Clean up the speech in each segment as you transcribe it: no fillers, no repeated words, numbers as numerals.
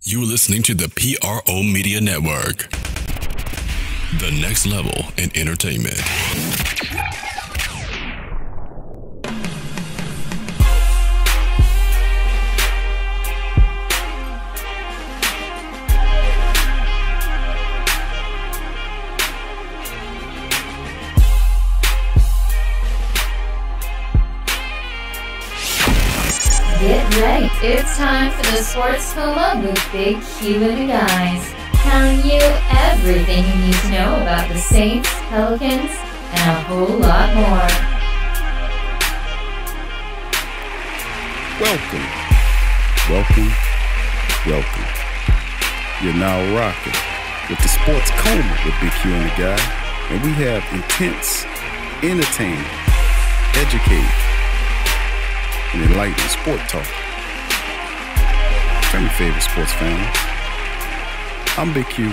You're listening to the PRO Media Network. The next level in entertainment. Get ready. It's time for the Sports Coma with Big Q and the guys. Telling you everything you need to know about the Saints, Pelicans, and a whole lot more. Welcome. You're now rocking with the Sports Coma with Big Q and the guy. And we have intense, entertaining, educating, and enlightening sport talk from your favorite sports family. I'm Big Q.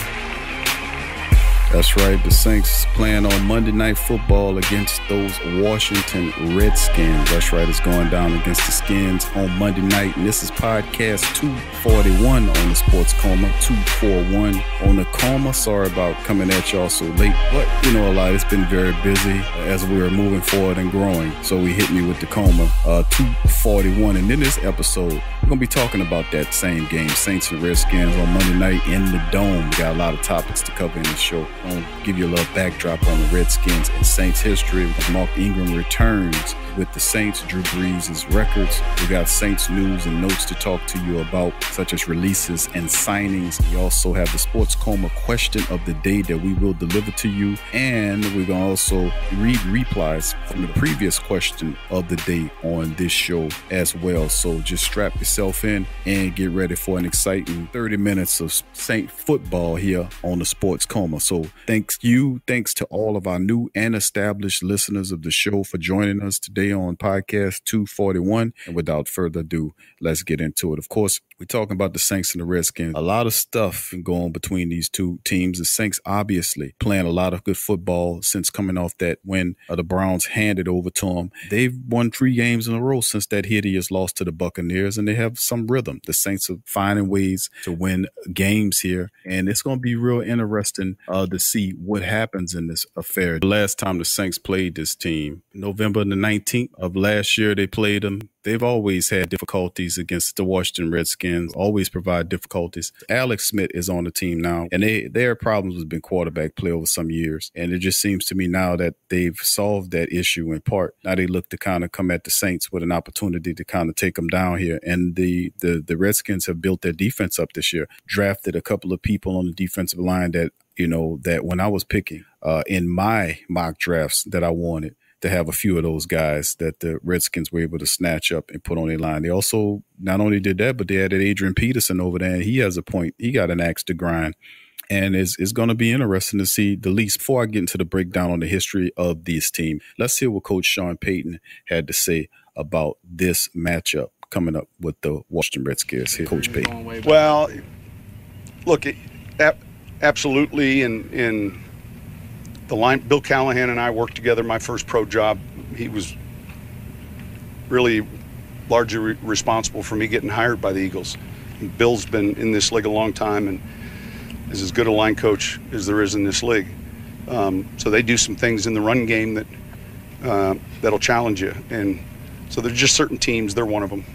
That's right, the Saints playing on Monday Night Football against those Washington Redskins. That's right, it's going down against the Skins on Monday night. And this is podcast 241 on the Sports Coma, 241 on the Coma. Sorry about coming at y'all so late, but you know, it's been very busy as we are moving forward and growing. So we hit me with the Coma, 241. And in this episode, we're going to be talking about that same game, Saints and Redskins on Monday night in the Dome. We got a lot of topics to cover in the show. I'll give you a little backdrop on the Redskins and Saints history. Mark Ingram returns with the Saints, Drew Brees' records. We got Saints news and notes to talk to you about, such as releases and signings. We also have the Sports Coma question of the day that we will deliver to you. And we're going to also read replies from the previous question of the day on this show as well. So just strap yourself in and get ready for an exciting 30 minutes of Saint football here on the Sports Coma. So thanks to all of our new and established listeners of the show for joining us today on podcast 241. And without further ado, let's get into it. Of course, we're talking about the Saints and the Redskins. A lot of stuff going between these two teams. The Saints obviously playing a lot of good football since coming off that win the Browns handed over to them. They've won 3 games in a row since that hideous loss to the Buccaneers, and they have some rhythm. The Saints are finding ways to win games here, and it's going to be real interesting to see what happens in this affair. The last time the Saints played this team, November the 19th of last year, they played them. They've always had difficulties against the Washington Redskins, always provide difficulties. Alex Smith is on the team now, and their problems has been quarterback play over some years. And it just seems to me now that they've solved that issue in part. Now they look to kind of come at the Saints with an opportunity to kind of take them down here. And the Redskins have built their defense up this year, drafted a couple of people on the defensive line that, you know, that when I was picking in my mock drafts that I wanted, to have a few of those guys that the Redskins were able to snatch up and put on their line. They also not only did that, but they added Adrian Peterson over there, and he has a point. He got an axe to grind. And it's going to be interesting to see the least. Before I get into the breakdown on the history of this team, let's hear what Coach Sean Payton had to say about this matchup coming up with the Washington Redskins. Here, Coach Payton. Well, look, absolutely, and the line, Bill Callahan and I worked together. My first pro job, he was really largely responsible for me getting hired by the Eagles. And Bill's been in this league a long time and is as good a line coach as there is in this league. So they do some things in the run game that that'll challenge you. And so there's just certain teams. They're one of them.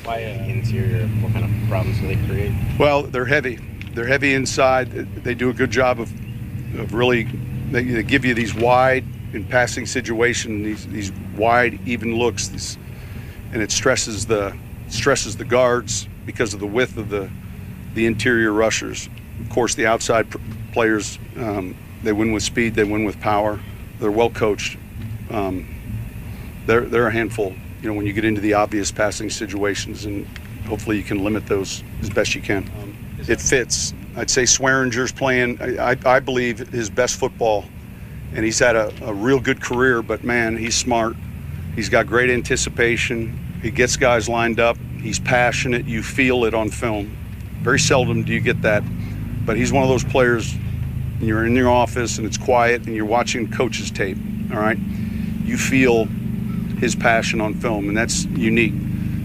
Why interior? What kind of problems do they create? Well, they're heavy. They're heavy inside. They do a good job of really. They give you these wide in passing situations, these wide even looks, and it stresses the guards because of the width of the interior rushers. Of course, the outside players, they win with speed, they win with power. They're well coached. They're a handful. You know, when you get into the obvious passing situations, and hopefully you can limit those as best you can. It fits. I'd say Swearinger's playing, I believe, his best football, and he's had a real good career, but, man, he's smart. He's got great anticipation. He gets guys lined up. He's passionate. You feel it on film. Very seldom do you get that, but he's one of those players, and you're in your office, and it's quiet, and you're watching coach's tape, all right? You feel his passion on film, and that's unique.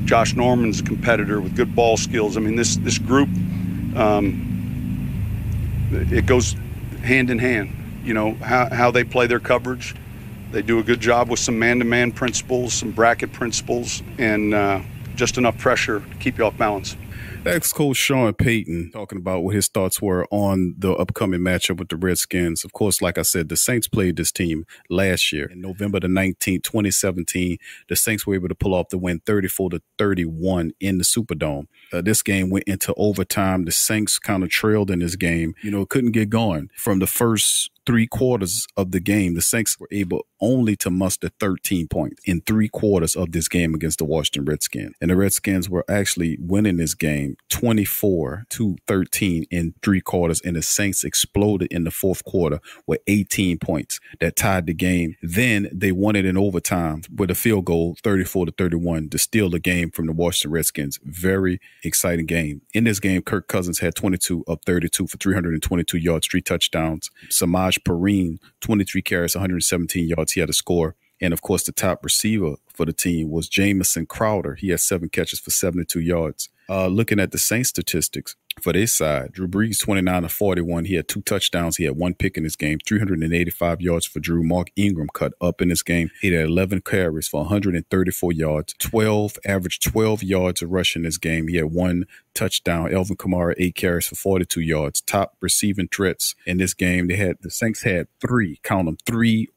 Josh Norman's a competitor with good ball skills. I mean, this group It goes hand in hand. You know, how they play their coverage. They do a good job with some man-to-man principles, some bracket principles, and just enough pressure to keep you off balance. Ex-coach Sean Payton talking about what his thoughts were on the upcoming matchup with the Redskins. Of course, like I said, the Saints played this team last year. In November the 19th, 2017, the Saints were able to pull off the win 34-31 in the Superdome. This game went into overtime. The Saints kind of trailed in this game. You know, couldn't get going. From the first 3 quarters of the game, the Saints were able only to muster 13 points in 3 quarters of this game against the Washington Redskins. And the Redskins were actually winning this game 24-13 in 3 quarters. And the Saints exploded in the 4th quarter with 18 points that tied the game. Then they won it in overtime with a field goal, 34-31, to steal the game from the Washington Redskins. Very exciting game. In this game, Kirk Cousins had 22 of 32 for 322 yards, 3 touchdowns. Samaj Perine, 23 carries, 117 yards. He had a score. And, of course, the top receiver for the team was Jamison Crowder. He had 7 catches for 72 yards. Looking at the Saints statistics for their side, Drew Brees, 29 of 41. He had 2 touchdowns. He had 1 pick in this game, 385 yards for Drew. Mark Ingram cut up in this game. He had 11 carries for 134 yards, averaged 12 yards of rush in this game. He had 1 touchdown. Elvin Kamara, 8 carries for 42 yards. Top receiving threats in this game. The Saints had 3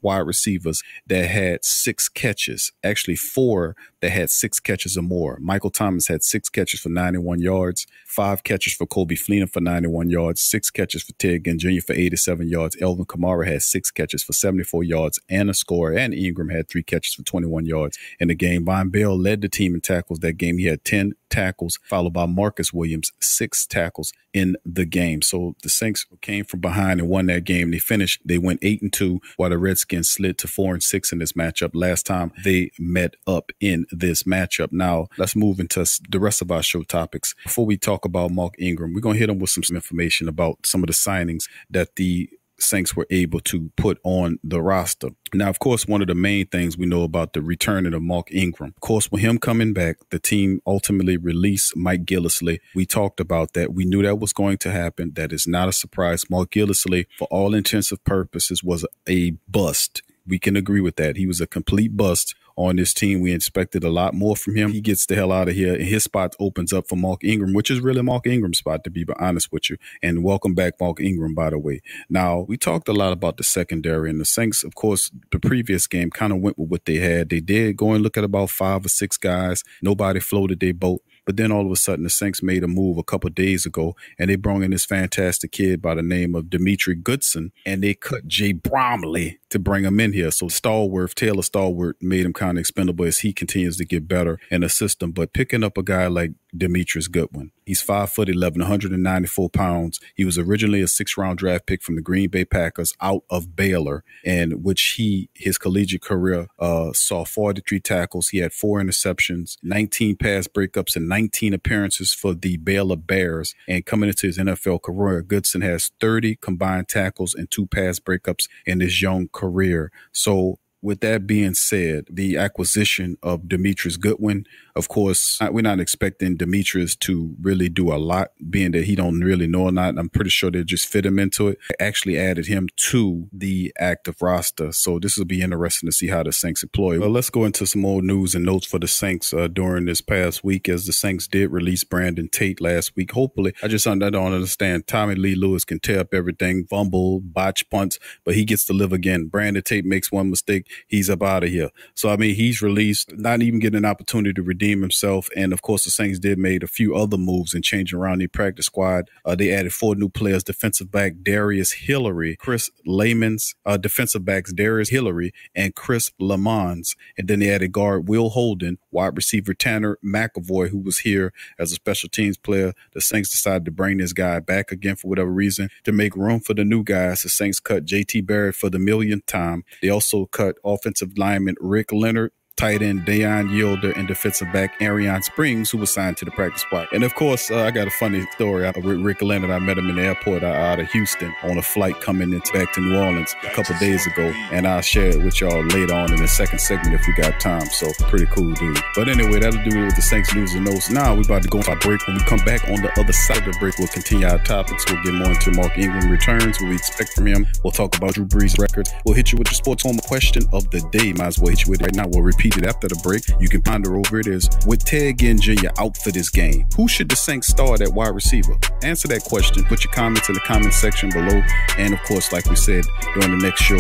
wide receivers that had 6 catches. Actually, 4 that had 6 catches or more. Michael Thomas had 6 catches for 91 yards, 5 catches for Kobe Fleener for 91 yards, 6 catches for Ted Ginn Jr. for 87 yards. Elvin Kamara had 6 catches for 74 yards and a score, and Ingram had 3 catches for 21 yards in the game. Von Bell led the team in tackles that game. He had 10 tackles, followed by Marcus Williams, 6 tackles in the game. So the Saints came from behind and won that game. They went 8-2, while the Redskins slid to 4-6 in this matchup last time they met up in this matchup. Now, let's move into the rest of our show topics. Before we talk about Mark Ingram, we're going to hit him with some information about some of the signings that the Saints were able to put on the roster. Now, of course, one of the main things we know about the returning of Mark Ingram. Of course, with him coming back, the team ultimately released Mike Gillislee. We talked about that. We knew that was going to happen. That is not a surprise. Mark Gillislee, for all intensive purposes, was a bust. We can agree with that. He was a complete bust on this team. We expected a lot more from him. He gets the hell out of here, and his spot opens up for Mark Ingram, which is really Mark Ingram's spot, to be honest with you. And welcome back, Mark Ingram, by the way. Now, we talked a lot about the secondary, and the Saints, of course, the previous game kind of went with what they had. They did go and look at about 5 or 6 guys. Nobody floated their boat. But then all of a sudden, the Saints made a move a couple of days ago, and they brought in this fantastic kid by the name of Dimitri Goodson, and they cut Jay Bromley to bring him in here. So Taylor Stallworth made him kind of expendable as he continues to get better in the system. But picking up a guy like Demetrius Goodwin, he's 5'11", 194 pounds. He was originally a 6th-round draft pick from the Green Bay Packers out of Baylor, in which his collegiate career saw 43 tackles. He had 4 interceptions, 19 pass breakups, and 19 appearances for the Baylor Bears. And coming into his NFL career, Goodson has 30 combined tackles and 2 pass breakups in his young career. So with that being said, the acquisition of Demetrius Goodwin, of course, we're not expecting Demetrius to really do a lot, being that he don't really know or not. I'm pretty sure they just fit him into it. They actually added him to the active roster. So this will be interesting to see how the Saints employ. Well, let's go into some more news and notes for the Saints during this past week, as the Saints did release Brandon Tate last week. Hopefully, I don't understand. Tommy Lee Lewis can tear up everything, fumble, botch punts, but he gets to live again. Brandon Tate makes one mistake, he's up out of here. So, I mean, he's released, not even getting an opportunity to redeem himself. And, of course, the Saints did made a few other moves and changing around their practice squad. They added 4 new players: defensive back Darius Hillary, Chris Layman's defensive backs Darius Hillary and Chris Lamons. And then they added guard Will Holden, wide receiver Tanner McAvoy, who was here as a special teams player. The Saints decided to bring this guy back again for whatever reason to make room for the new guys. The Saints cut JT Barrett for the millionth time. They also cut offensive lineman Rick Leonard tight end Deion Yielder, and defensive back Arion Springs, who was signed to the practice squad. And of course, I got a funny story with Rick Leonard. I met him in the airport out of Houston on a flight coming back to New Orleans a couple days ago, and I'll share it with y'all later on in the second segment if we got time. So pretty cool dude. But anyway, that'll do it with the Saints news and notes. Now we're about to go for a break. When we come back on the other side of the break, we'll continue our topics. We'll get more into Mark Ingram returns, what we expect from him. We'll talk about Drew Brees' record. We'll hit you with the Sports Home question of the day. Might as well hit you with it right now. We'll repeat it after the break. You can ponder over it. Is with Ted Ginn Jr. out for this game, who should the Saints start at wide receiver? Answer that question. Put your comments in the comment section below. And of course, like we said, during the next show,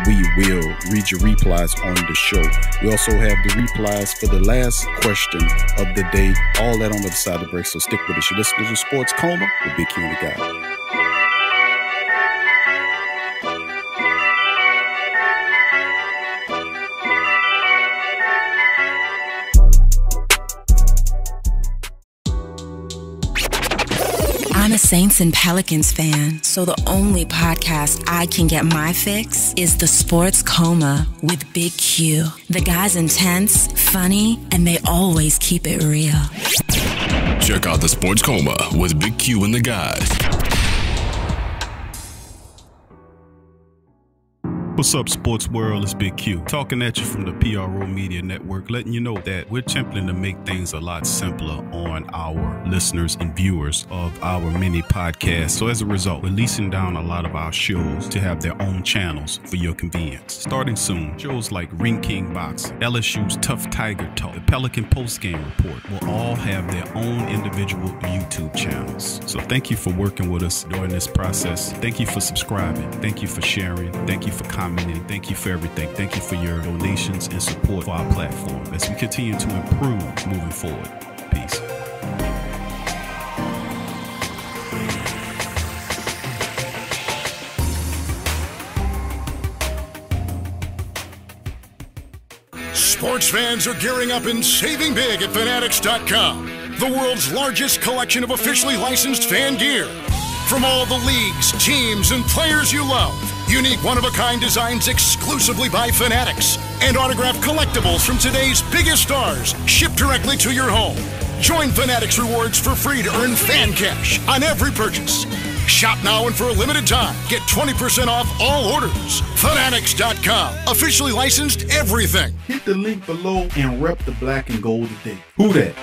we will read your replies on the show. We also have the replies for the last question of the day. All that on the other side of the break. So stick with us. You listen to the Sports Coma with Big Q and the Guy. I'm a Saints and Pelicans fan, so the only podcast I can get my fix is the Sports Coma with Big Q. The guy's intense, funny, and they always keep it real. Check out the Sports Coma with Big Q and the guys. What's up, sports world? It's Big Q. Talking at you from the PRO Media Network, letting you know that we're attempting to make things a lot simpler on our listeners and viewers of our mini podcast. So as a result, we're leasing down a lot of our shows to have their own channels for your convenience. Starting soon, shows like Ring King Boxing, LSU's Tough Tiger Talk, the Pelican Postgame Report will all have their own individual YouTube channels. So thank you for working with us during this process. Thank you for subscribing. Thank you for sharing. Thank you for commenting. Thank you for everything. Thank you for your donations and support for our platform as we continue to improve moving forward. Peace. Sports fans are gearing up and saving big at Fanatics.com, the world's largest collection of officially licensed fan gear. From all the leagues, teams, and players you love. Unique one-of-a-kind designs exclusively by Fanatics. And autographed collectibles from today's biggest stars shipped directly to your home. Join Fanatics Rewards for free to earn fan cash on every purchase. Shop now and for a limited time, get 20% off all orders. Fanatics.com. Officially licensed everything. Hit the link below and rep the black and gold today. Who that?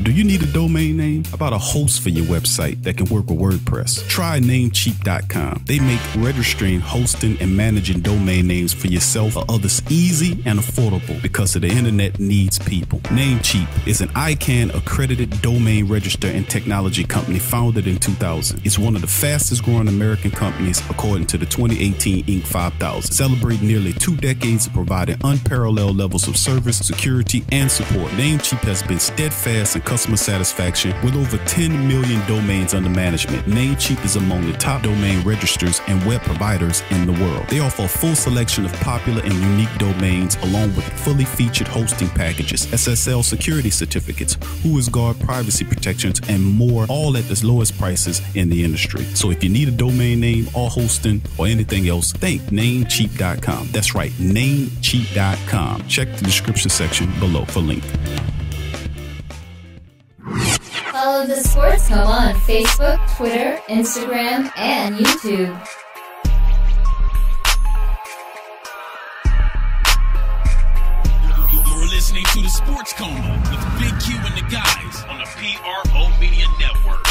Do you need a domain name? How about a host for your website that can work with WordPress? Try Namecheap.com. They make registering, hosting, and managing domain names for yourself or others easy and affordable because the internet needs people. Namecheap is an ICANN accredited domain register and technology company founded in 2000. It's one of the fastest growing American companies according to the 2018 Inc. 5000. Celebrating nearly 2 decades of providing unparalleled levels of service, security, and support. Namecheap has been steadfast in customer satisfaction with over 10 million domains under management. Namecheap is among the top domain registers and web providers in the world. They offer a full selection of popular and unique domains along with fully featured hosting packages, SSL security certificates, WhoisGuard privacy protections, and more, all at the lowest prices in the industry. So if you need a domain name or hosting or anything else, think Namecheap.com. That's right, Namecheap.com. Check the description section below for link. Follow the Sports Coma on Facebook, Twitter, Instagram, and YouTube. You're listening to the Sports Coma with Big Q and the guys on the PRO Media Network.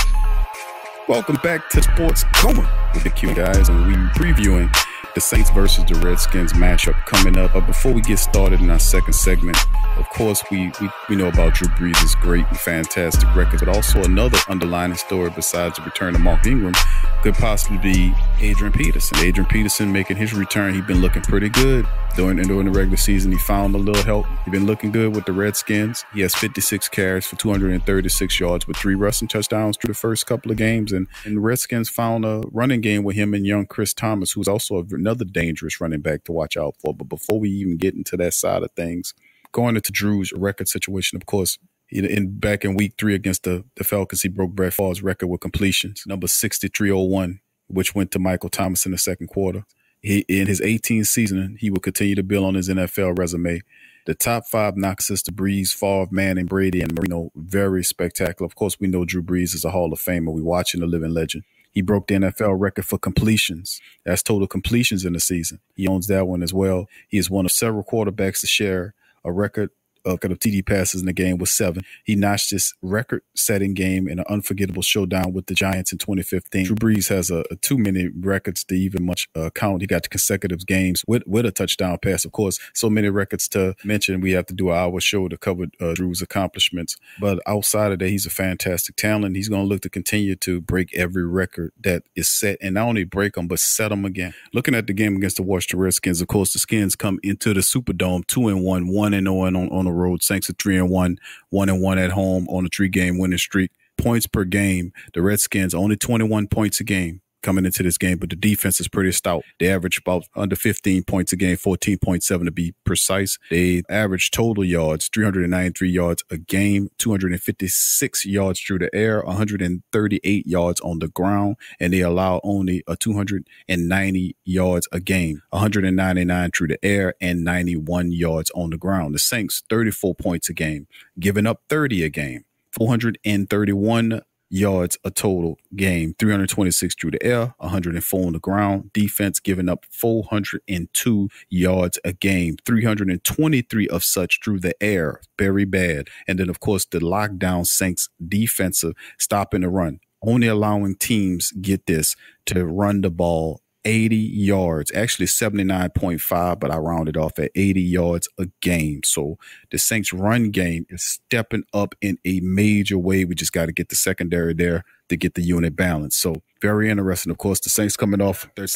Welcome back to Sports Coma with the Q guys, and we're previewing the Saints versus the Redskins matchup coming up. But before we get started in our second segment, of course, we know about Drew Brees' great and fantastic record, but also another underlying story besides the return of Mark Ingram could possibly be Adrian Peterson. Adrian Peterson making his return. He's been looking pretty good during the regular season. He found a little help. He's been looking good with the Redskins. He has 56 carries for 236 yards with 3 rushing touchdowns through the first couple of games. And the Redskins found a running game with him and young Chris Thomas, who's also another dangerous running back to watch out for. But before we even get into that side of things, going into Drew's record situation, of course, back in week 3 against the Falcons, he broke Brett Favre's record with completions, number 6301, which went to Michael Thomas in the second quarter. In his 18th season, he will continue to build on his NFL resume. The top 5 knocks to Breeze, Favre, Manning, Brady, and Marino. Very spectacular. Of course, we know Drew Brees is a Hall of Famer. We're watching a living legend. He broke the NFL record for completions. That's total completions in the season. He owns that one as well. He is one of several quarterbacks to share a record of TD passes in the game with 7. He notched this record-setting game in an unforgettable showdown with the Giants in 2015. Drew Brees has too many records to even much count. He got the consecutive games with a touchdown pass. Of course, so many records to mention. We have to do our show to cover Drew's accomplishments. But outside of that, he's a fantastic talent. He's going to look to continue to break every record that is set, and not only break them, but set them again. Looking at the game against the Washington Redskins, of course, the Skins come into the Superdome 2-1, 1-0 on the road. Saints are 3-1, 1-1 at home on a 3-game winning streak. Points per game, the Redskins only 21 points a game coming into this game, but the defense is pretty stout. They average about under 15 points a game, 14.7 to be precise. They average total yards, 393 yards a game, 256 yards through the air, 138 yards on the ground, and they allow only 290 yards a game, 199 through the air, and 91 yards on the ground. The Saints, 34 points a game, giving up 30 a game, 431 yards a total game, 326 through the air, 104 on the ground. Defense giving up 402 yards a game, 323 of such through the air. Very bad. And then, of course, the lockdown Saints defensive stopping the run, only allowing teams, get this, to run the ball 80 yards, actually 79.5, but I rounded off at 80 yards a game. So the Saints run game is stepping up in a major way. We just got to get the secondary there to get the unit balance. So very interesting. Of course, the Saints coming off a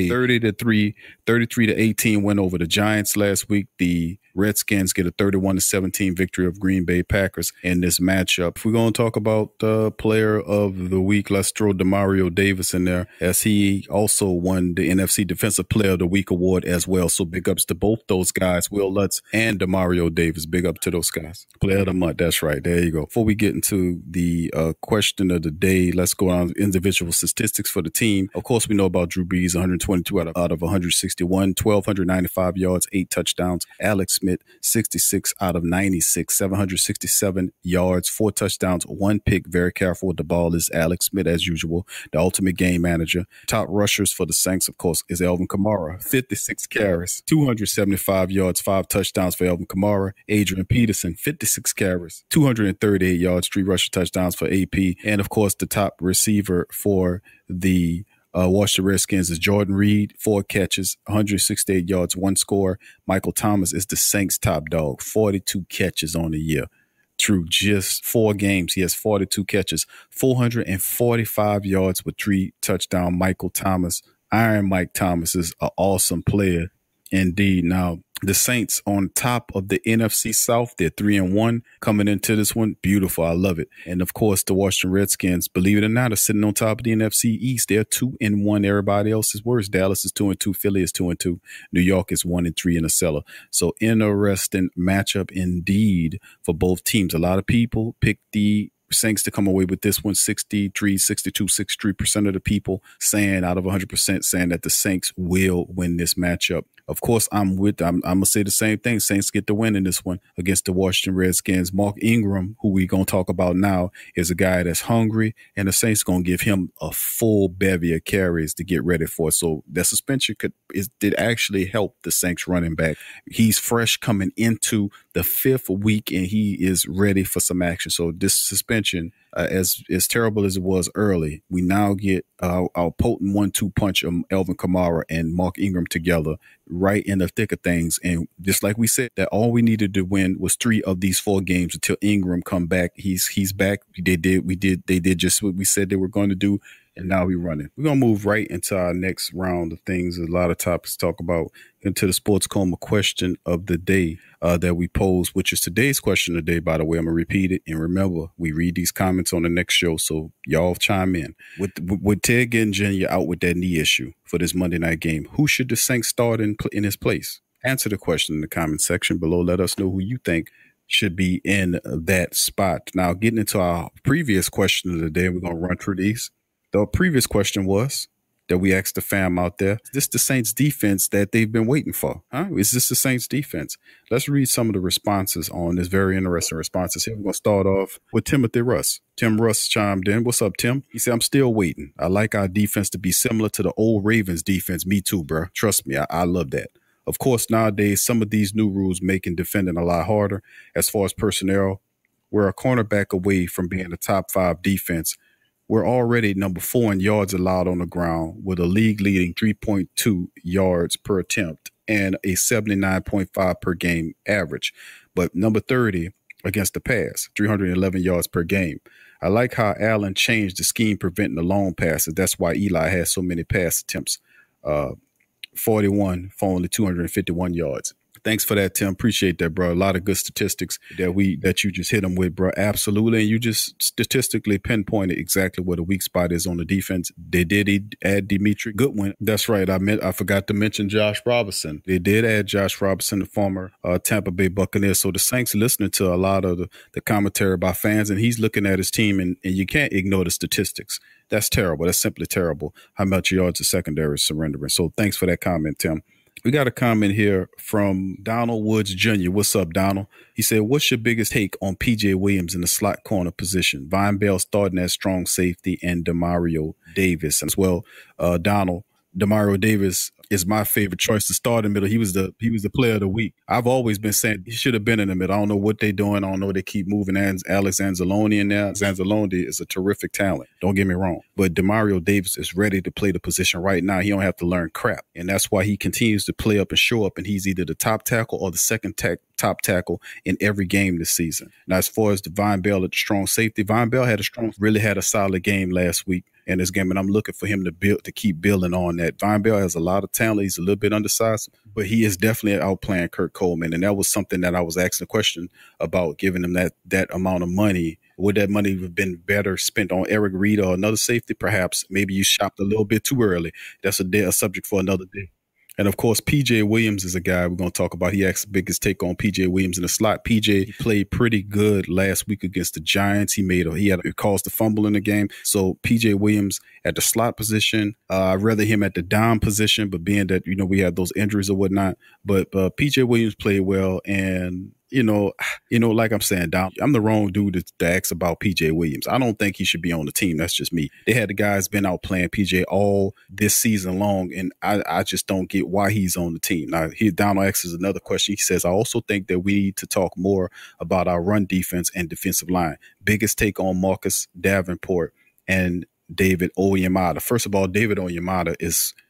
33-18 win over the Giants last week. The Redskins get a 31-17 victory of Green Bay Packers in this matchup. If we're going to talk about the player of the week, let's throw Demario Davis in there, as he also won the NFC Defensive Player of the Week award as well. So big ups to both those guys, Will Lutz and Demario Davis. Big up to those guys. Player of the month. That's right. There you go. Before we get into the question of the day, let's go on individual statistics for the team. Of course, we know about Drew Brees, 122 out of 161, 1,295 yards, 8 touchdowns. Alex Smith, 66 out of 96, 767 yards, 4 touchdowns, 1 pick. Very careful with the ball is Alex Smith, as usual, the ultimate game manager. Top rushers for the Saints, of course, is Alvin Kamara, 56 carries, 275 yards, 5 touchdowns for Alvin Kamara. Adrian Peterson, 56 carries, 238 yards, 3 rushing touchdowns for AP. And, of course, the top receiver for the Washington Redskins is Jordan Reed, 4 catches, 168 yards, 1 score. Michael Thomas is the Saints' top dog, 42 catches on the year. Through just 4 games, he has 42 catches, 445 yards with 3 touchdowns. Michael Thomas, Iron Mike Thomas, is an awesome player indeed. Now, the Saints on top of the NFC South, they're 3-1 coming into this one. Beautiful. I love it. And of course, the Washington Redskins, believe it or not, are sitting on top of the NFC East. They're 2-1. Everybody else is worse. Dallas is 2-2. Philly is 2-2. New York is 1-3 in the cellar. So interesting matchup indeed for both teams. A lot of people picked the Saints to come away with this one, 63% of the people saying, out of 100%, saying that the Saints will win this matchup. Of course, I'm going to say the same thing. Saints get the win in this one against the Washington Redskins. Mark Ingram, who we're going to talk about now, is a guy that's hungry, and the Saints going to give him a full bevy of carries to get ready for. So that suspension did actually help the Saints running back. He's fresh coming into the 5th week, and he is ready for some action. So this suspension, as terrible as it was early, we now get our potent 1-2 punch of Alvin Kamara and Mark Ingram together right in the thick of things. And just like we said, that all we needed to win was 3 of these 4 games until Ingram come back. He's back. They did just what we said they were going to do. And now we're running. We're going to move right into our next round of things. There's a lot of topics to talk about, into the Sports Coma question of the day that we pose, which is today's question of the day, by the way. I'm going to repeat it. And remember, we read these comments on the next show, so y'all chime in. With Ted Ginn Jr. out with that knee issue for this Monday night game, who should the Saints start in his place? Answer the question in the comment section below. Let us know who you think should be in that spot. Now, getting into our previous question of the day, we're going to run through these. The previous question was, that we asked the fam out there. Is this the Saints defense that they've been waiting for? Huh? Is this the Saints defense? Let's read some of the responses on this. Very interesting responses here. We're going to start off with Timothy Russ. Tim Russ chimed in. What's up, Tim? He said, I'm still waiting. I like our defense to be similar to the old Ravens defense. Me too, bro. Trust me, I love that. Of course, nowadays, some of these new rules making defending a lot harder. As far as personnel, we're a cornerback away from being a top 5 defense. We're already number 4 in yards allowed on the ground with a league-leading 3.2 yards per attempt and a 79.5 per game average, but number 30 against the pass, 311 yards per game. I like how Allen changed the scheme preventing the long passes. That's why Eli has so many pass attempts, 41 for only 251 yards. Thanks for that, Tim. Appreciate that, bro. A lot of good statistics that you just hit them with, bro. Absolutely. And you just statistically pinpointed exactly where the weak spot is on the defense. They did add Dimitri Goodwin. That's right. I forgot to mention Josh Robinson. They did add Josh Robinson, the former Tampa Bay Buccaneers. So the Saints listening to a lot of the commentary by fans, and he's looking at his team, and you can't ignore the statistics. That's terrible. That's simply terrible how much yards the secondary is surrendering. So thanks for that comment, Tim. We got a comment here from Donald Woods Jr. What's up, Donald? He said, what's your biggest take on P.J. Williams in the slot corner position? Von Bell starting at strong safety and Demario Davis as well. Donald, Demario Davis is my favorite choice to start in the middle. He was the player of the week. I've always been saying he should have been in the middle. I don't know what they're doing. I don't know. They keep moving Alex Anzalone in there. Anzalone is a terrific talent. Don't get me wrong. But Demario Davis is ready to play the position right now. He don't have to learn crap. And that's why he continues to play up and show up. And he's either the top tackle or the second top tackle in every game this season. Now, as far as the Von Bell at the strong safety, Von Bell really had a solid game last week in this game, and I'm looking for him to keep building on that. Von Bell has a lot of talent. He's a little bit undersized, but he is definitely outplaying Kurt Coleman, and that was something that I was asking a question about, giving him that amount of money. Would that money have been better spent on Eric Reed or another safety? Perhaps. Maybe you shopped a little bit too early. That's a subject for another day. And, of course, P.J. Williams is a guy we're going to talk about. He asked the biggest take on P.J. Williams in the slot. P.J. played pretty good last week against the Giants. He caused a fumble in the game. So P.J. Williams at the slot position, I'd rather him at the dime position, but being that, we had those injuries or whatnot. But P.J. Williams played well, and like I'm saying, I'm the wrong dude to ask about P.J. Williams. I don't think he should be on the team. That's just me. They had the guys been out playing P.J. all this season long, and I just don't get why he's on the team. Now, Donald asks another question. He says, I also think that we need to talk more about our run defense and defensive line. Biggest take on Marcus Davenport and David Onyemata. First of all, David Onyemata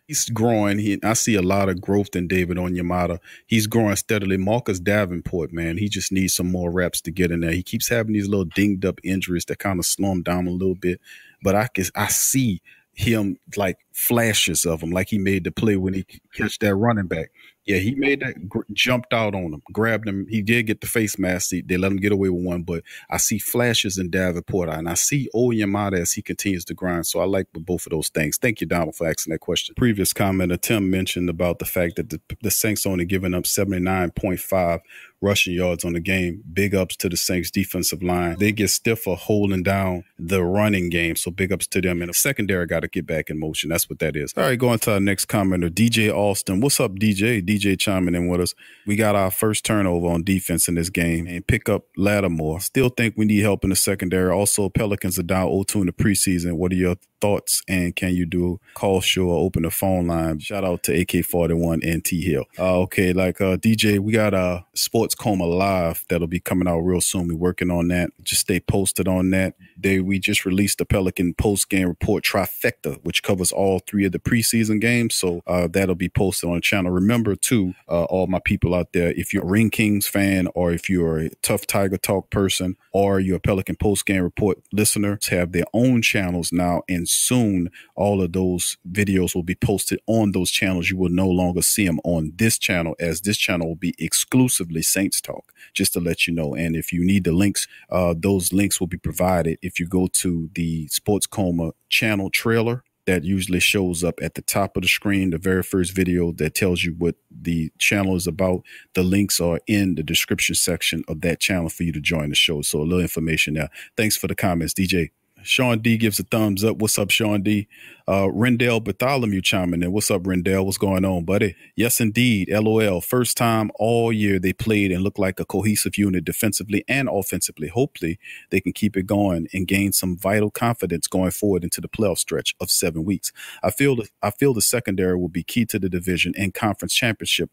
he's growing. I see a lot of growth in David Onyemata. He's growing steadily. Marcus Davenport, man, he just needs some more reps to get in there. He keeps having these little dinged up injuries that kind of slow him down a little bit. But I see him like flashes of him, like he made the play when he catch that running back. Yeah, he made that, jumped out on him, grabbed him. He did get the face mask. They let him get away with one, but I see flashes in Davenport, and I see Onyemata as he continues to grind. So I like both of those things. Thank you, Donald, for asking that question. Previous comment, Tim mentioned about the fact that the Saints only giving up 79.5 rushing yards on the game. Big ups to the Saints defensive line. They get stiffer holding down the running game, so big ups to them. And the secondary got to get back in motion. That's what that is. All right, going to our next commenter, DJ Austin. What's up, DJ? DJ chiming in with us. We got our first turnover on defense in this game and pick up Lattimore. Still think we need help in the secondary. Also, Pelicans are down 0-2 in the preseason. What are your thoughts, and can you do a call show or open the phone line? Shout out to AK41 and T Hill. Okay, DJ, we got a Sports Coma Live that'll be coming out real soon. We're working on that. Just stay posted on that. We just released the Pelican post-game report trifecta, which covers all 3 of the preseason games. So that'll be posted on the channel. Remember, too, all my people out there, if you're a Ring Kings fan, or if you're a Tough Tiger Talk person, or you're a Pelican post-game report listener, have their own channels now, and soon all of those videos will be posted on those channels. You will no longer see them on this channel, as this channel will be exclusively Saints Talk, just to let you know. And if you need the links, those links will be provided if you go to the Sports Coma channel trailer. That usually shows up at the top of the screen, the very first video that tells you what the channel is about. The links are in the description section of that channel for you to join the show. So a little information there. Thanks for the comments, DJ. Sean D gives a thumbs up. What's up, Sean D? Rendell Bartholomew chiming in. What's up, Rendell? What's going on, buddy? Yes, indeed. LOL. First time all year they played and looked like a cohesive unit defensively and offensively. Hopefully they can keep it going and gain some vital confidence going forward into the playoff stretch of 7 weeks. I feel the secondary will be key to the division and conference championship.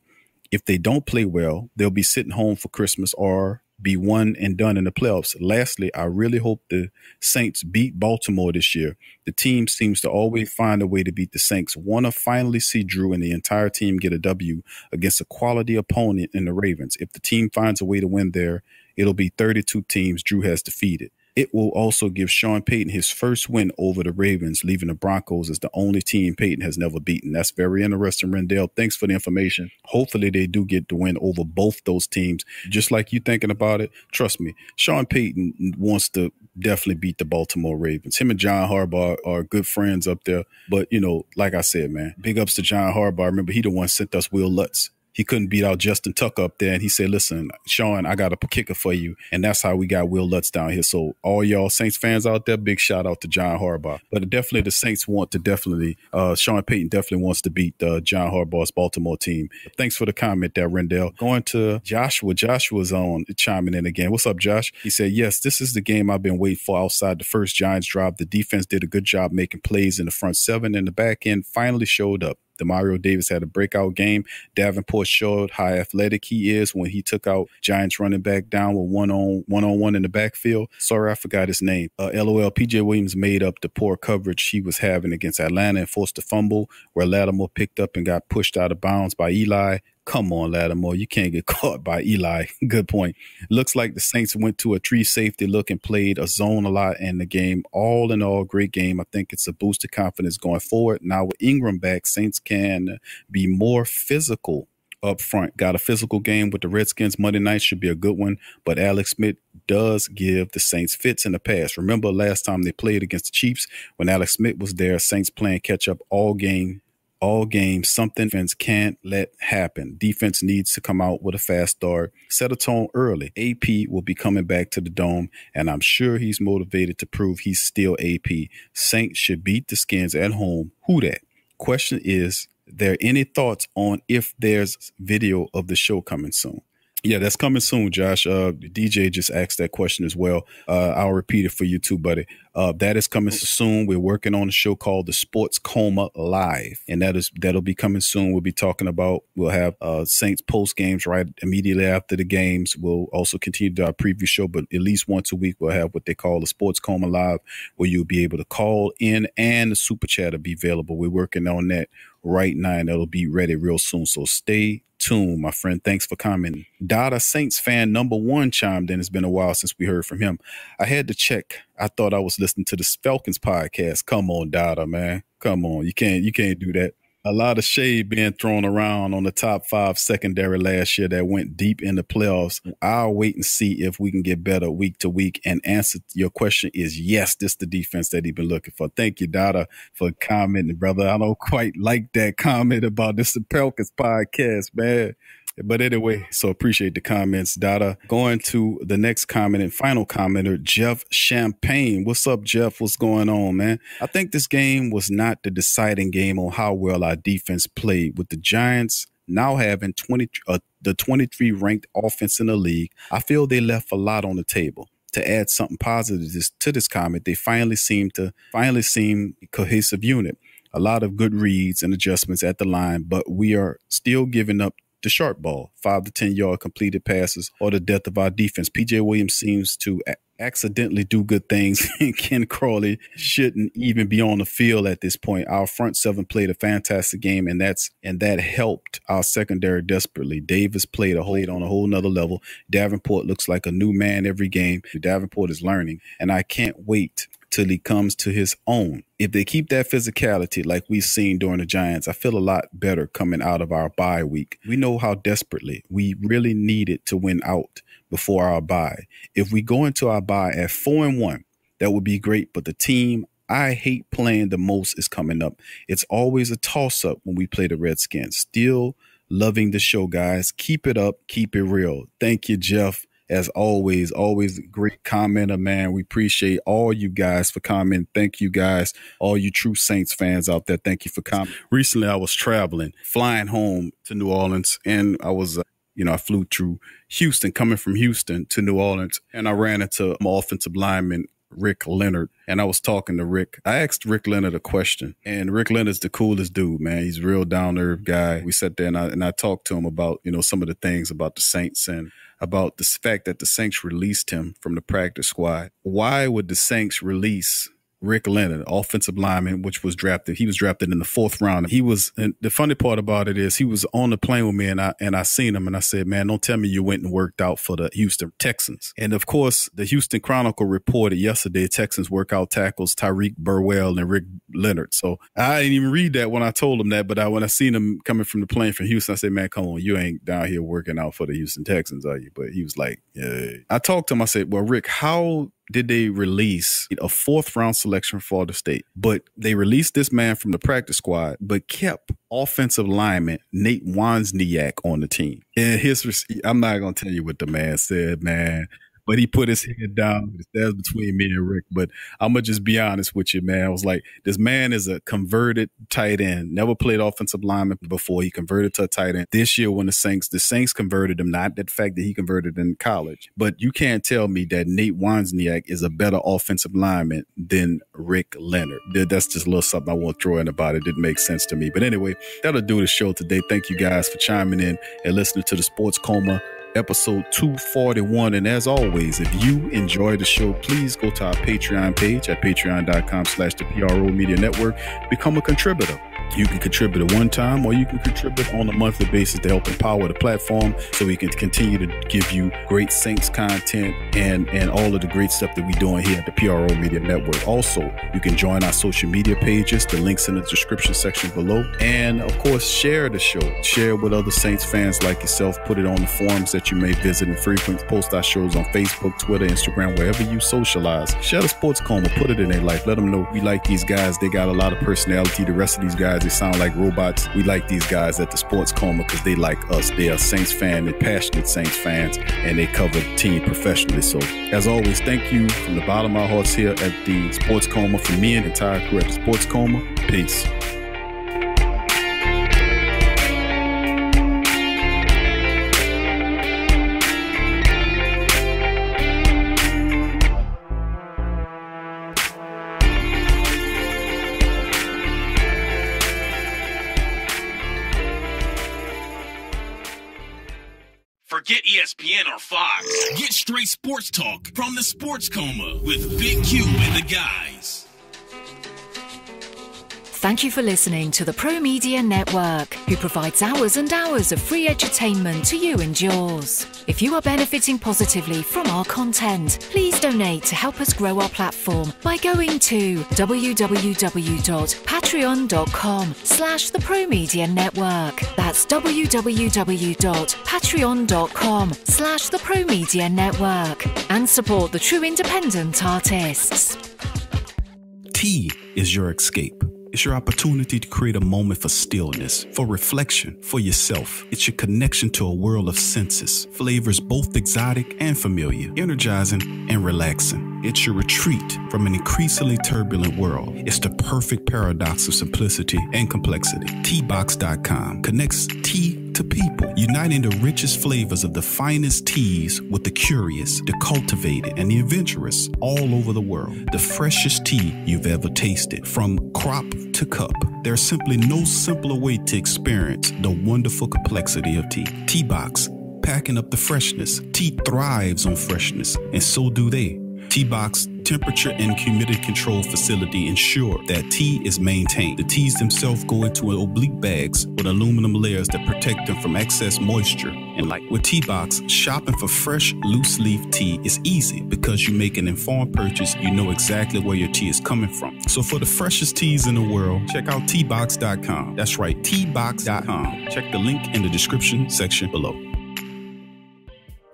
If they don't play well, they'll be sitting home for Christmas or be one and done in the playoffs. Lastly, I really hope the Saints beat Baltimore this year. The team seems to always find a way to beat the Saints. Want to finally see Drew and the entire team get a W against a quality opponent in the Ravens. If the team finds a way to win there, it'll be 32 teams Drew has defeated. It will also give Sean Payton his first win over the Ravens, leaving the Broncos as the only team Payton has never beaten. That's very interesting, Rendell. Thanks for the information. Hopefully they do get the win over both those teams. Just like you thinking about it, trust me, Sean Payton wants to definitely beat the Baltimore Ravens. Him and John Harbaugh are good friends up there. But, like I said, man, big ups to John Harbaugh. Remember, he the one sent us Will Lutz. He couldn't beat out Justin Tucker up there. And he said, listen, Sean, I got a kicker for you. And that's how we got Will Lutz down here. So all y'all Saints fans out there, big shout out to John Harbaugh. But definitely the Saints want to Sean Payton definitely wants to beat John Harbaugh's Baltimore team. Thanks for the comment there, Rendell. Going to Joshua. Joshua's on chiming in again. What's up, Josh? He said, yes, this is the game I've been waiting for outside the first Giants drive. The defense did a good job making plays in the front seven, and the back end finally showed up. Demario Davis had a breakout game. Davenport showed how athletic he is when he took out Giants running back down with one-on-one in the backfield. Sorry, I forgot his name. LOL, PJ Williams made up the poor coverage he was having against Atlanta and forced a fumble where Lattimore picked up and got pushed out of bounds by Eli. Come on, Lattimore. You can't get caught by Eli. Good point. Looks like the Saints went to a 3 safety look and played a zone a lot in the game. All in all, great game. I think it's a boost of confidence going forward. Now with Ingram back, Saints can be more physical up front. Got a physical game with the Redskins. Monday night should be a good one, but Alex Smith does give the Saints fits in the past. Remember last time they played against the Chiefs when Alex Smith was there, Saints playing catch up all game, something defense can't let happen. Defense needs to come out with a fast start, set a tone early. AP will be coming back to the Dome, and I'm sure he's motivated to prove he's still AP. Saints should beat the Skins at home. Who dat? Question is, there any thoughts on if there's video of the show coming soon? Yeah, that's coming soon, Josh. DJ just asked that question as well. I'll repeat it for you too, buddy. That is coming soon. We're working on a show called the Sports Coma Live, and that'll be coming soon. We'll have Saints post games right immediately after the games. We'll also continue to do our preview show, but at least once a week we'll have what they call the Sports Coma Live, where you'll be able to call in and the super chat will be available. We're working on that right now, and that'll be ready real soon. So stay tuned, my friend. Thanks for commenting. Dada Saints fan #1 chimed in. It's been a while since we heard from him. I had to check. I thought I was listening to the Falcons podcast. Come on, Dada, man. Come on. You can't do that. A lot of shade being thrown around on the top 5 secondary last year that went deep in the playoffs. I'll wait and see if we can get better week to week. And answer your question is yes, this is the defense that he's been looking for. Thank you, Dada, for commenting, brother. I don't quite like that comment about this Falcons podcast, man. But anyway, so appreciate the comments, Dada. Going to the next comment and final commenter, Jeff Champagne. What's up, Jeff? What's going on, man? I think this game was not the deciding game on how well our defense played. With the Giants now having the 23 ranked offense in the league, I feel they left a lot on the table. To add something positive to this comment, they finally seem a cohesive unit. A lot of good reads and adjustments at the line, but we are still giving up the sharp ball, 5 to 10 yard completed passes, or the death of our defense. PJ Williams seems to accidentally do good things, and Ken Crawley shouldn't even be on the field at this point. Our front 7 played a fantastic game, and that helped our secondary desperately. Davis played on a whole nother level. Davenport looks like a new man every game. Davenport is learning, and I can't wait till he comes to his own. If they keep that physicality like we've seen during the Giants, I feel a lot better coming out of our bye week. We know how desperately we really needed to win out before our bye. If we go into our bye at 4-1, that would be great. But the team I hate playing the most is coming up. It's always a toss-up when we play the Redskins. Still loving the show, guys. Keep it up. Keep it real. Thank you, Jeff. as always a great commenter, man. We appreciate all you guys for commenting. Thank you guys, all you true Saints fans out there. Thank you for commenting. Recently, I was traveling, flying home to New Orleans, and I was, I flew through Houston, coming from Houston to New Orleans, and I ran into my offensive lineman, Rick Leonard, and I was talking to Rick. I asked Rick Leonard a question, and Rick Leonard's the coolest dude, man. He's a real down-to-earth guy. We sat there and I talked to him about, some of the things about the Saints and about the fact that the Saints released him from the practice squad. Why would the Saints release Rick Leonard, offensive lineman, which was drafted? He was drafted in the 4th round. And the funny part about it is he was on the plane with me, and I seen him, and I said, man, don't tell me you went and worked out for the Houston Texans. And of course, the Houston Chronicle reported yesterday Texans workout tackles Tyreek Burwell and Rick Leonard. So I didn't even read that when I told him that, but when I seen him coming from the plane from Houston, I said, man, come on, you ain't down here working out for the Houston Texans, are you? But he was like, yeah. I talked to him. I said, well, Rick, how did they release a 4th round selection for Florida State? But they released this man from the practice squad, but kept offensive lineman Nate Wozniak on the team. And I'm not going to tell you what the man said, man, but he put his head down. That's between me and Rick. But I'm going to just be honest with you, man. I was like, this man is a converted tight end. Never played offensive lineman before. He converted to a tight end. This year when the Saints converted him, not that fact that he converted in college. But you can't tell me that Nate Wozniak is a better offensive lineman than Rick Leonard. That's just a little something I want to throw in about it. It didn't make sense to me. But anyway, that'll do the show today. Thank you guys for chiming in and listening to the Sports Coma, episode 241. And as always, if you enjoy the show, please go to our Patreon page at patreon.com/the PRO Media Network. Become a contributor. You can contribute at one time, or you can contribute on a monthly basis to help empower the platform so we can continue to give you great Saints content and all of the great stuff that we're doing here at the PRO Media Network. Also, you can join our social media pages. The links in the description section below. And of course, share the show. Share with other Saints fans like yourself. Put it on the forums that you may visit and frequent. Post our shows on Facebook, Twitter, Instagram, wherever you socialize. Share the Sports Coma. Put it in their life. Let them know we like these guys. They got a lot of personality. The rest of these guys, they sound like robots. We like these guys at the Sports Coma because they like us. They are Saints fans, they're passionate Saints fans, and they cover the team professionally. So, as always, thank you from the bottom of our hearts here at the Sports Coma. From me and the entire crew at the Sports Coma, peace. Forget ESPN or Fox. Get straight sports talk from the Sports Coma with Big Q and the guys. Thank you for listening to the Pro Media Network, who provides hours and hours of free entertainment to you and yours. If you are benefiting positively from our content, please donate to help us grow our platform by going to www.patreon.com/the Pro Media Network. That's www.patreon.com/the Pro Media Network, and support the true independent artists. Tea is your escape. It's your opportunity to create a moment for stillness, for reflection, for yourself. It's your connection to a world of senses, flavors both exotic and familiar, energizing and relaxing. It's your retreat from an increasingly turbulent world. It's the perfect paradox of simplicity and complexity. Teabox.com connects tea to people, uniting the richest flavors of the finest teas with the curious, the cultivated, and the adventurous all over the world. The freshest tea you've ever tasted, from crop to cup. There's simply no simpler way to experience the wonderful complexity of tea. Teabox, packing up the freshness. Tea thrives on freshness, and so do they. Teabox temperature and humidity control facility ensure that tea is maintained. The teas themselves go into oblique bags with aluminum layers that protect them from excess moisture and light. With Teabox, shopping for fresh, loose leaf tea is easy because you make an informed purchase. You know exactly where your tea is coming from. So for the freshest teas in the world, check out Teabox.com. That's right, Teabox.com. Check the link in the description section below.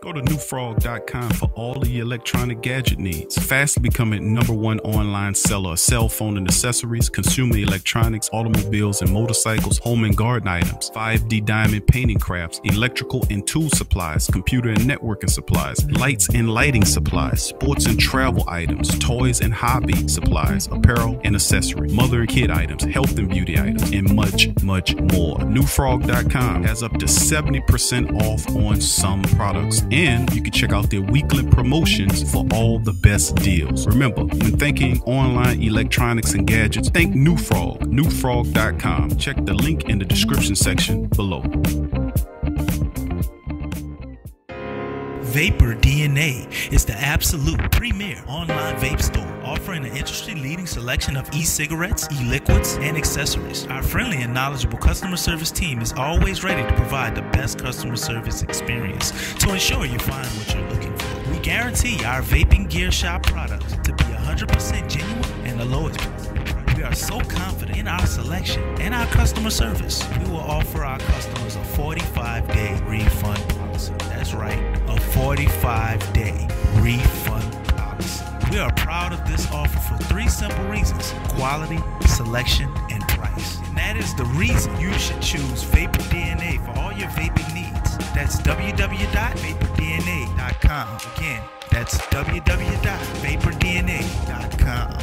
Go to newfrog.com for all of your electronic gadget needs. Fast becoming #1 online seller of cell phone and accessories, consumer electronics, automobiles and motorcycles, home and garden items, 5D diamond painting crafts, electrical and tool supplies, computer and networking supplies, lights and lighting supplies, sports and travel items, toys and hobby supplies, apparel and accessory, mother and kid items, health and beauty items, and much, much more. Newfrog.com has up to 70% off on some products, and you can check out their weekly promotions for all the best deals. Remember, when thinking online electronics and gadgets, think Newfrog. Newfrog.com. Check the link in the description section below. Vapor DNA is the absolute premier online vape store, offering an industry-leading selection of e-cigarettes, e-liquids, and accessories. Our friendly and knowledgeable customer service team is always ready to provide the best customer service experience to ensure you find what you're looking for. We guarantee our vaping gear shop products to be 100% genuine and the lowest price. We are so confident in our selection and our customer service. We will offer our customers a 45-day refund policy. That's right, a 45-day refund policy. We are proud of this offer for 3 simple reasons: quality, selection, and price. And that is the reason you should choose Vapor DNA for all your vaping needs. That's www.vapordna.com. Again, that's www.vapordna.com.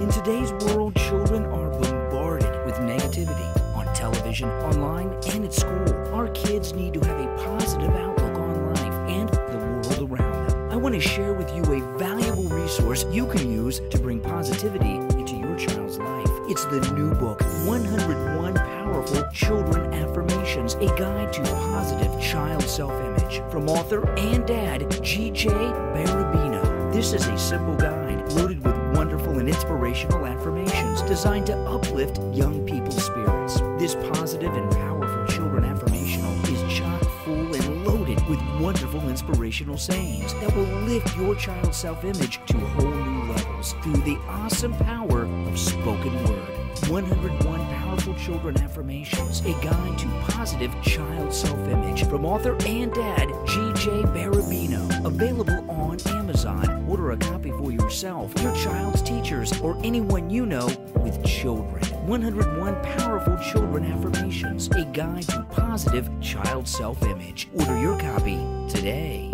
In today's world, children are bombarded with negativity on television, online, and at school. Our kids need to have a positive outlook on life and the world around them. I want to share with you a valuable resource you can use to bring positivity into your child's life. It's the new book, 101 Powerful Children Affirmations, a guide to positive child self-image, from author and dad, G.J. Barabino. This is a simple guide loaded with wonderful and inspirational affirmations designed to uplift young people's spirits. This positive and powerful children affirmational is chock full and loaded with wonderful inspirational sayings that will lift your child's self-image to whole new levels through the awesome power of spoken word. 101 Powerful Children Affirmations, a guide to positive child self-image, from author and dad, G.J. Barabino. Available on Amazon. Order a copy for yourself, your child's teachers, or anyone you know with children. 101 Powerful Children Affirmations, a guide to positive child self-image. Order your copy today.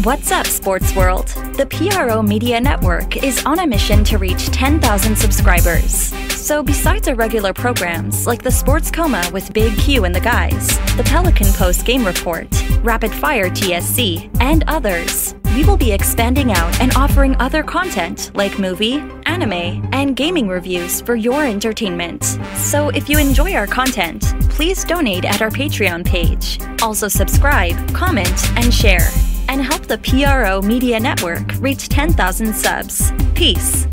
What's up, sports world? The PRO Media Network is on a mission to reach 10,000 subscribers. So besides our regular programs like the Sports Coma with Big Q and the guys, the Pelican Post Game Report, Rapid Fire TSC, and others, we will be expanding out and offering other content like movie, anime, and gaming reviews for your entertainment. So if you enjoy our content, please donate at our Patreon page. Also subscribe, comment, and share, and help the PRO Media Network reach 10,000 subs. Peace.